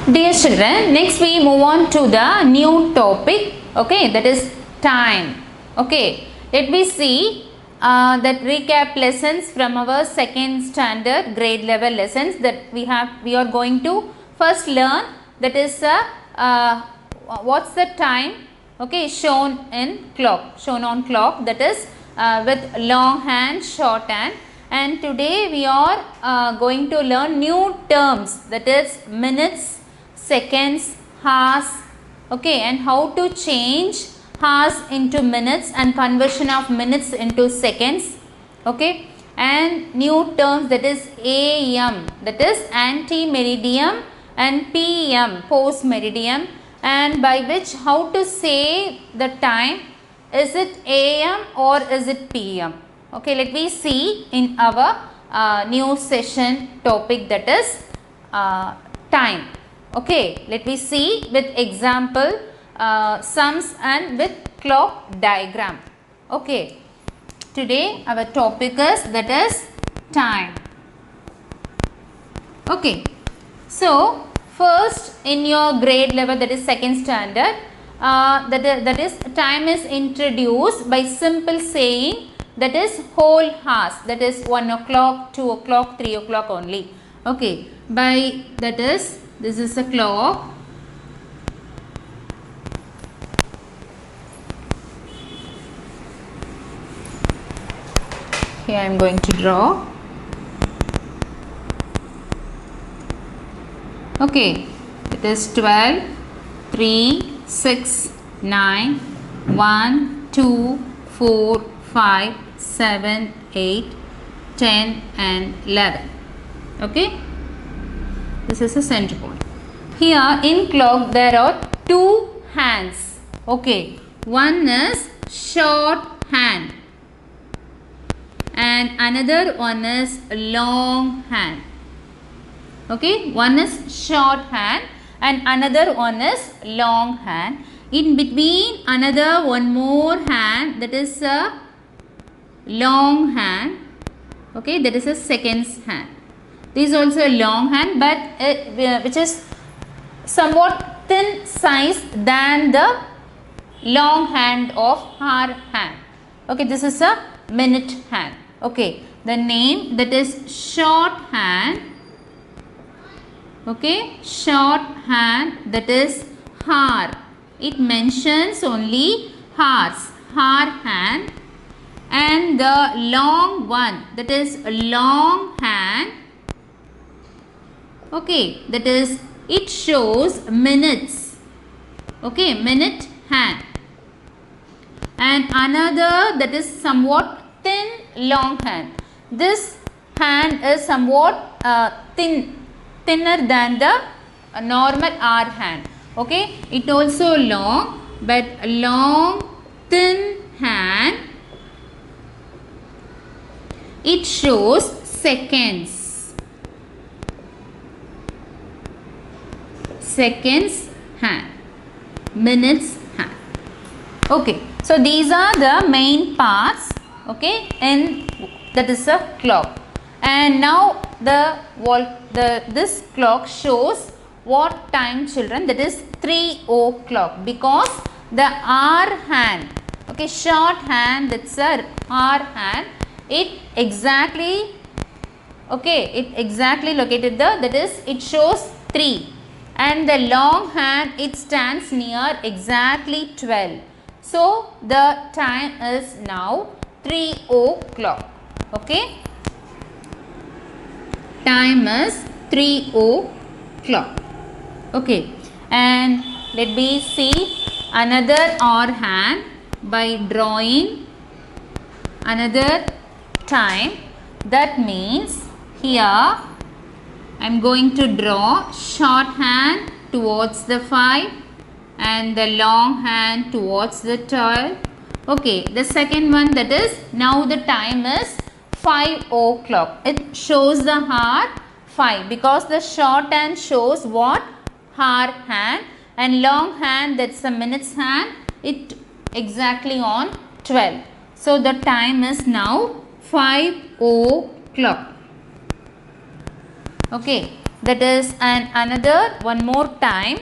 Dear children, next we move on to the new topic, okay, that is time. Okay, let me see that recap lessons from our second standard grade level lessons that we are going to first learn, that is what's the time, okay, shown on clock, that is with long hand, short hand. And today we are going to learn new terms, that is minutes, seconds, hours, okay, and how to change hours into minutes and conversion of minutes into seconds, okay, and new terms, that is AM, that is ante-meridiem, and PM, post-meridiem, and by which how to say the time, is it AM or is it PM. Okay, let me see in our new session topic, that is time. Okay, let me see with example sums and with clock diagram. Okay, today our topic is, that is time. Okay, so first in your grade level, that is second standard, that is time is introduced by simple saying, that is whole hours, that is 1 o'clock, 2 o'clock, 3 o'clock only. Okay, by that is, this is a clock, here I am going to draw. Okay, it is 12, 3, 6, 9, 1, 2, 4, 5, 7, 8, 10 and 11. Okay, this is a center point. Here in clock there are two hands. Okay, one is short hand and another one is long hand. Okay, one is short hand and another one is long hand. In between another one more hand, that is a long hand. Okay, that is a seconds hand. This is also a long hand, but which is somewhat thin size than the long hand of our hand. Okay, this is a minute hand. Okay, the name, that is short hand. Okay, short hand, that is hour. It mentions only hours, hour hand. And the long one, that is long hand, okay, that is it shows minutes. Okay, minute hand. And another, that is somewhat thin long hand. This hand is somewhat thinner than the normal hour hand. Okay, it also long, but long thin hand, it shows seconds. Seconds hand, minutes hand. Okay, so these are the main parts, okay, and that is a clock. And now this clock shows what time, children, that is 3 o'clock, because the hour hand, okay, short hand, that's a hour hand, it exactly, okay, it exactly located the, that is it shows 3, and the long hand, it stands near exactly 12. So the time is now 3 o'clock. Okay, time is 3 o'clock. Okay, and let me see another hour hand by drawing another time. That means here I am going to draw short hand towards the 5 and the long hand towards the 12. Okay, the second one, that is now the time is 5 o'clock. It shows the hour 5 because the short hand shows what? Hour hand, and long hand, that's the minutes hand, it exactly on 12. So the time is now 5 o'clock. Okay, that is another one more time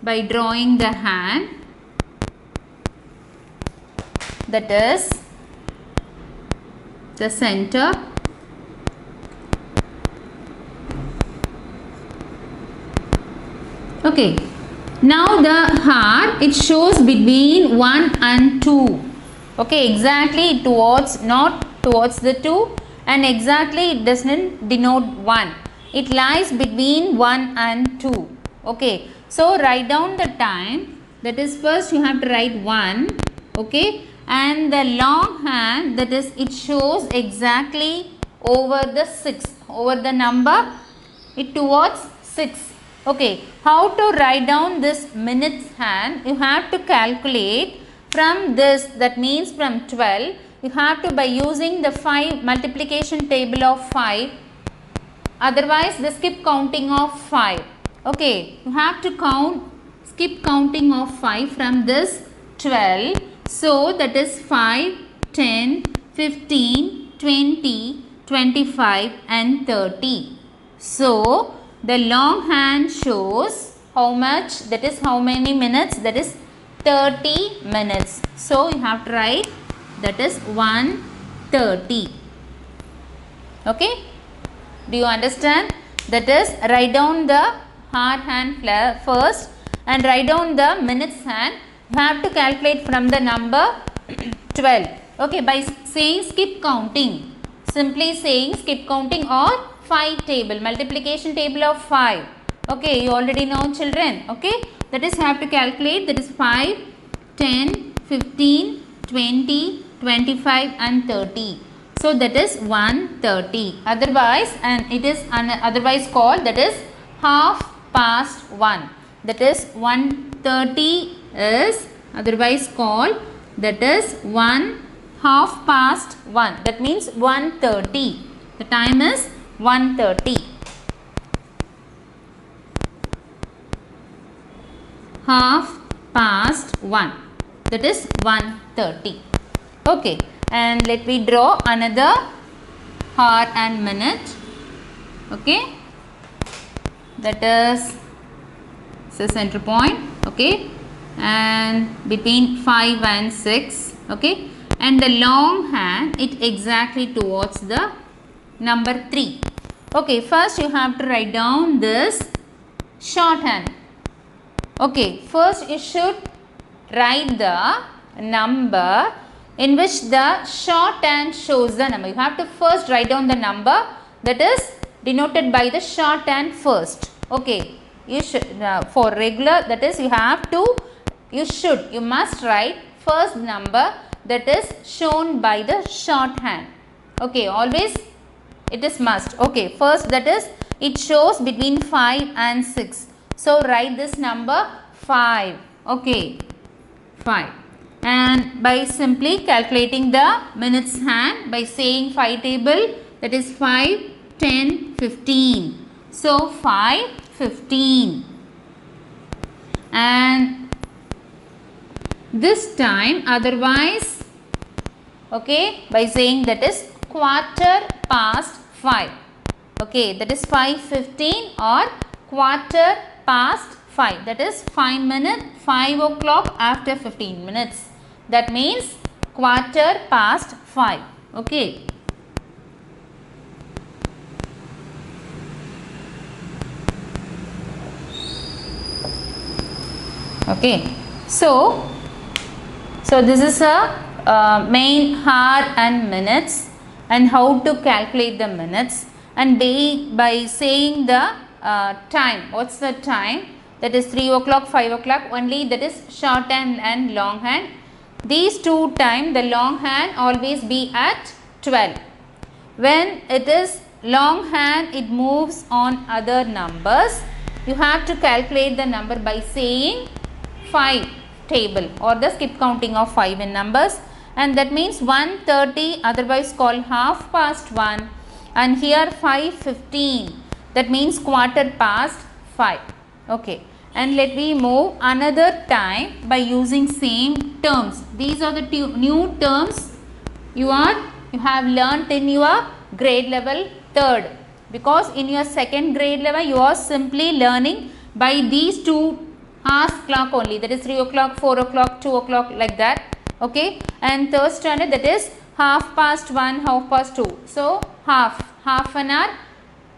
by drawing the hand, that is the center, okay. Now the heart, it shows between 1 and 2, okay, exactly towards, not towards the 2, and exactly it doesn't denote 1, it lies between 1 and 2, okay. So write down the time, that is first you have to write 1, okay, and the long hand, that is it shows exactly over the 6, over the number, it towards 6, okay. How to write down this minutes hand? You have to calculate from this, that means from 12, you have to by using the 5 multiplication table of 5, otherwise the skip counting of 5, okay. You have to count, skip counting of 5 from this 12, so that is 5, 10, 15, 20, 25 and 30. So the long hand shows how much, that is how many minutes, that is 30 minutes. So you have to write, that is 1:30, okay. Do you understand? That is, write down the hard hand first and write down the minutes hand. You have to calculate from the number 12, okay, by saying skip counting, simply saying skip counting or 5 table, multiplication table of 5, okay, you already know children, okay. That is, you have to calculate, that is 5, 10, 15, 20, 25 and 30. So that is 1:30, otherwise, and it is otherwise called, that is half past 1, that is 1:30 is otherwise called, that is 1/2 past 1, that means 1:30, the time is 1:30, half past 1, that is 1:30, okay. And let me draw another hour and minute, okay, that is the center point, okay, and between 5 and 6, okay, and the long hand, it exactly towards the number 3, okay. First you have to write down this shorthand, okay. First you should write the number in which the shorthand shows the number. You have to first write down the number that is denoted by the shorthand first, okay. You should for regular, that is you have to, you must write first number that is shown by the shorthand, okay, always it is must, okay. First, that is it shows between 5 and 6, so write this number 5, okay, 5. And by simply calculating the minutes hand by saying 5 table, that is 5, 10, 15. So 5, 15. And this time otherwise, okay, by saying that is quarter past 5. Okay, that is 5:15 or quarter past 5. That is 5 minutes, 5 o'clock after 15 minutes. That means quarter past 5. Okay. Okay. So this is a main hour and minutes and how to calculate the minutes, and by saying the time. What's the time? That is 3 o'clock, 5 o'clock, only that is shorthand and longhand. These two time, the longhand always be at 12. When it is longhand, it moves on other numbers. You have to calculate the number by saying 5 table or the skip counting of 5 in numbers, and that means 1:30, otherwise called half past 1, and here 5:15, that means quarter past 5. Okay, and let me move another time by using same terms. These are the new terms you have learnt in your grade level 3rd. because in your second grade level you are simply learning by these 2 hours clock only, that is 3 o'clock, 4 o'clock, 2 o'clock, like that. Okay, and third standard, that is 1:30, 2:30. So half an hour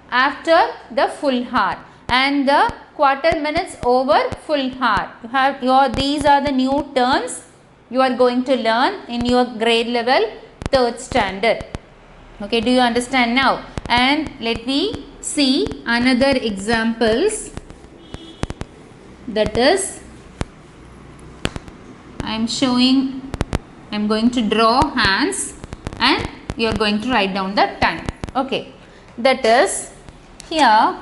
after the full hour, and the quarter minutes over full hour. You have these are the new terms you are going to learn in your grade level third standard. Okay, do you understand now? And let me see another examples. That is, I am going to draw hands and you are going to write down the time. Okay, that is here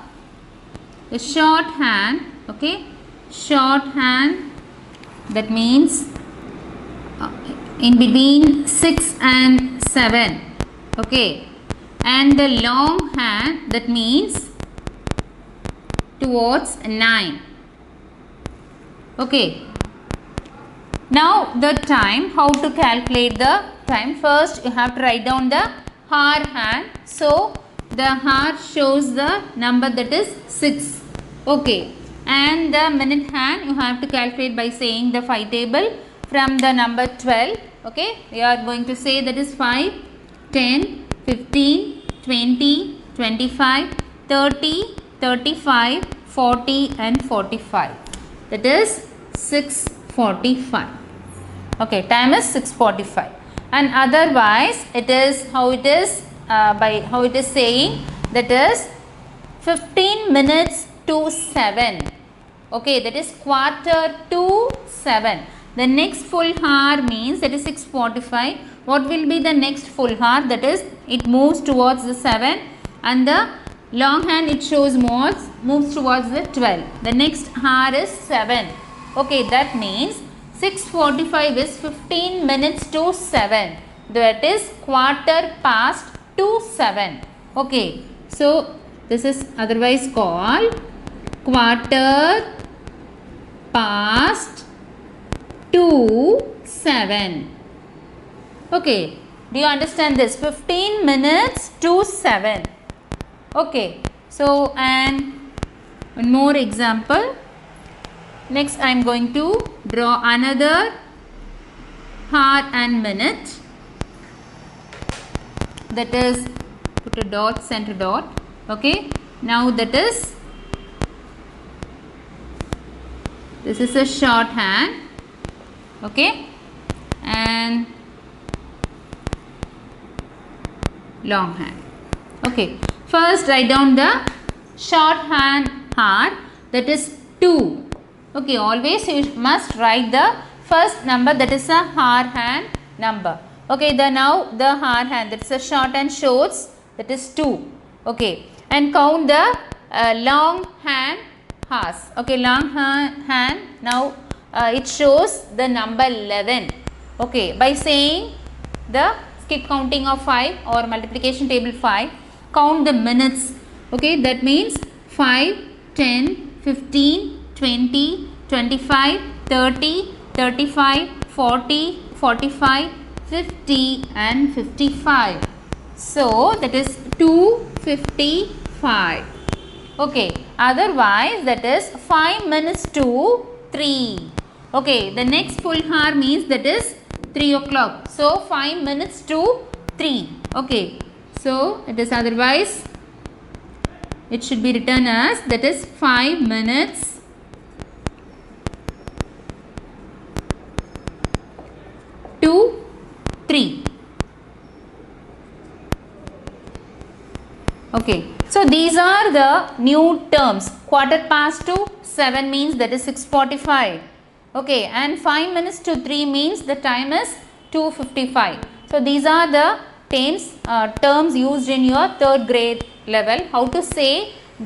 the shorthand. Okay, shorthand, that means in between 6 and 7. Okay, and the long hand, that means towards 9. Okay, now the time, how to calculate the time? First you have to write down the hour hand. So the hour shows the number, that is 6. Okay, and the minute hand you have to calculate by saying the 5 table from the number 12. Okay, we are going to say that is 5, 10, 15, 20, 25, 30, 35, 40 and 45. That is 6:45. Okay, time is 6:45. And otherwise it is how it is saying, that is 15 minutes to 7. Okay, that is 6:45. The next full hour means that is 6:45. What will be the next full hour? That is, it moves towards the 7, and the long hand it shows moves towards the 12. The next hour is 7. Okay, that means 6:45 is 15 minutes to 7. That is 7:15. Okay, so this is otherwise called 7:15. Okay, do you understand this? 15 minutes to 7. Okay, so and one more example. Next I am going to draw another hour and minute. That is, put a dot, center dot. Okay, now that is, this is a shorthand. Okay, and long hand. Okay, first write down the shorthand hour, that is 2. Okay, always you must write the first number, that is a hour hand number. Okay, now the hour hand, that is a shorthand shows, that is 2. Okay, and count the long hand hours. Okay, long hand, now it shows the number 11. Okay, by saying the skip counting of 5 or multiplication table 5, count the minutes. Okay, that means 5, 10, 15, 20, 25, 30, 35, 40, 45, 50 and 55. So that is 2:55. Okay, otherwise that is 5 minutes to 3. Okay, the next full hour means that is 3 o'clock. So 5 minutes to 3. Okay, so it is otherwise it should be written as, that is 5 minutes to 3. Okay, so these are the new terms. 7:15 means that is 6:45. Okay, and 5 minutes to 3 means the time is 2:55. So these are the terms used in your third grade level. How to say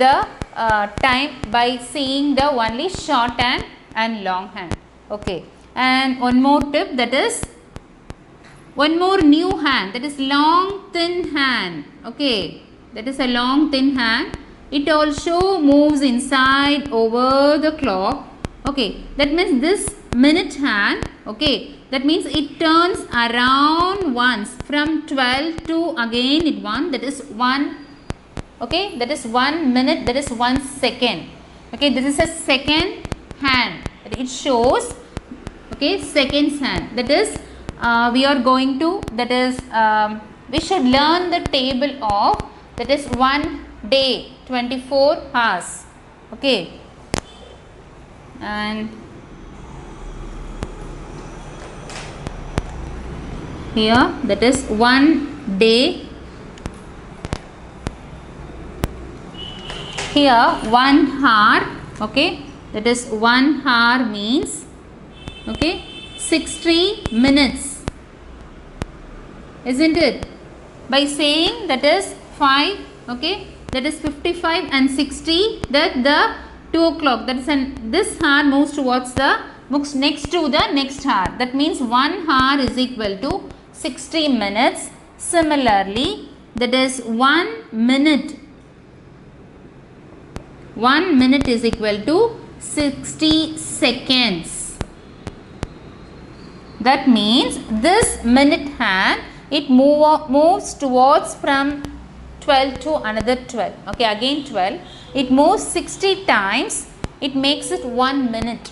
the time by seeing the only shorthand and long hand. Okay, and one more tip, that is one more new hand, that is long thin hand. Okay, that is a long thin hand. It also moves inside over the clock. Okay, that means this minute hand, okay, that means it turns around once from 12 to again it 1, that is 1 Okay, that is 1 minute, that is 1 second. Okay, this is a second hand. It shows, okay, seconds hand. That is, we are going to, that is, we should learn the table of, that is 1 day, 24 hours. Okay, and here that is 1 day. Here 1 hour, okay, that is 1 hour means, okay, 60 minutes, isn't it? By saying that is 5, okay, that is 55 and 60, that the 2 o'clock, that is this hour moves towards the books next to the next hour. That means 1 hour is equal to 60 minutes. Similarly, that is 1 minute. 1 minute is equal to 60 seconds. That means this minute hand, it moves towards from 12 to another 12. Okay, again 12. It moves 60 times. It makes it 1 minute.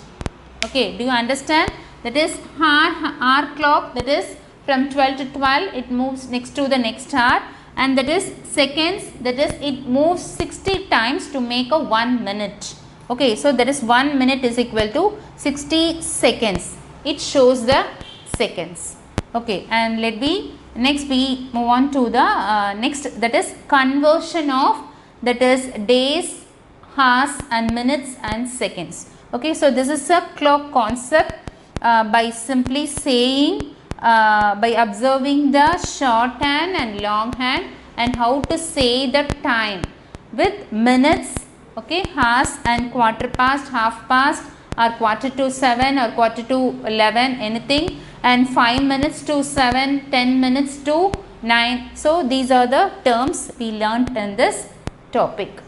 Okay, do you understand? That is hour clock, that is from 12 to 12, it moves next to the next hour. And that is seconds, that is it moves 60 times to make a 1 minute. Okay, so that is 1 minute is equal to 60 seconds. It shows the seconds. Okay, and next we move on to the next, that is conversion of, that is days, hours and minutes and seconds. Okay, so this is a clock concept by simply saying, by observing the shorthand and longhand and how to say the time with minutes, okay, hours and quarter past, half past or quarter to 7 or quarter to 11, anything, and 5 minutes to 7, 10 minutes to 9. So these are the terms we learnt in this topic.